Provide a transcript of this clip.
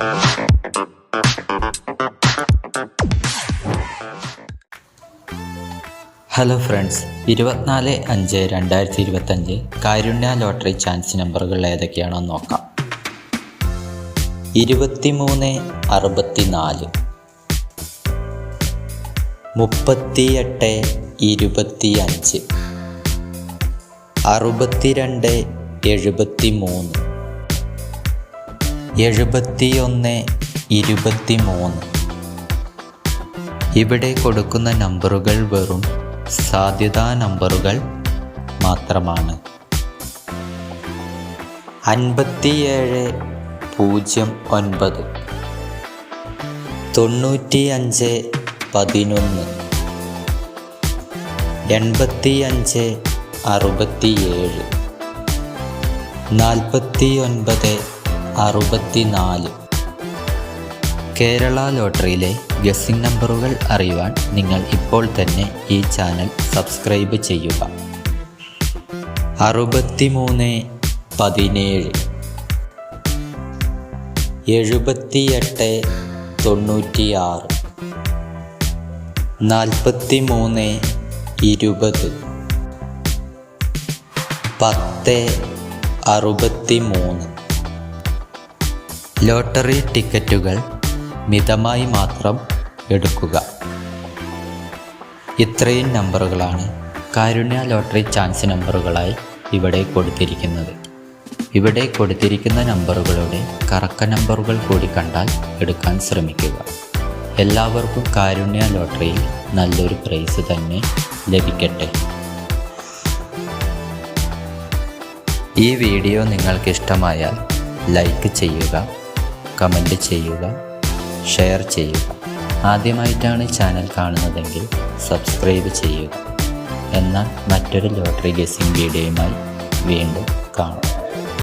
Hello friends, 24/5/2025 കാരുണ്യ lottery chance നമ്പറുകൾ ഏതൊക്കെയാണെന്ന് നോക്കാം. 23, 64, 38, 25, 62, 73, 71, 23. ഇവിടെ കൊടുക്കുന്ന നമ്പറുകൾ വെറും സാധ്യതാ നമ്പറുകൾ മാത്രമാണ്. 57, 09, 95, 11, 85, 67, 49, 64. കേരള ലോട്ടറിയിലെ ഗസ്സിംഗ് നമ്പറുകൾ അറിയുവാൻ നിങ്ങൾ ഇപ്പോൾ തന്നെ ഈ ചാനൽ സബ്സ്ക്രൈബ് ചെയ്യുക. 63, 17, 78, 96, 43, 20, 10, 63. ലോട്ടറി ടിക്കറ്റുകൾ മിതമായി മാത്രം എടുക്കുക. ഇത്രയും നമ്പറുകളാണ് കാരുണ്യ ലോട്ടറി ചാൻസ് നമ്പറുകളായി ഇവിടെ കൊടുത്തിരിക്കുന്നത്. ഇവിടെ കൊടുത്തിരിക്കുന്ന നമ്പറുകളുടെ കറക്ക നമ്പറുകൾ കൂടി കണ്ടാൽ എടുക്കാൻ ശ്രമിക്കുക. എല്ലാവർക്കും കാരുണ്യ ലോട്ടറിയിൽ നല്ലൊരു പ്രൈസ് തന്നെ ലഭിക്കട്ടെ. ഈ വീഡിയോ നിങ്ങൾക്ക് ഇഷ്ടമായാൽ ലൈക്ക് ചെയ്യുക, കമൻറ്റ് ചെയ്യുക, ഷെയർ ചെയ്യുക. ആദ്യമായിട്ടാണ് ചാനൽ കാണുന്നതെങ്കിൽ സബ്സ്ക്രൈബ് ചെയ്യുക. എന്നാൽ മറ്റൊരു ലോട്ടറി ഗസ്സിംഗ് വീഡിയോയുമായി വീണ്ടും കാണാം.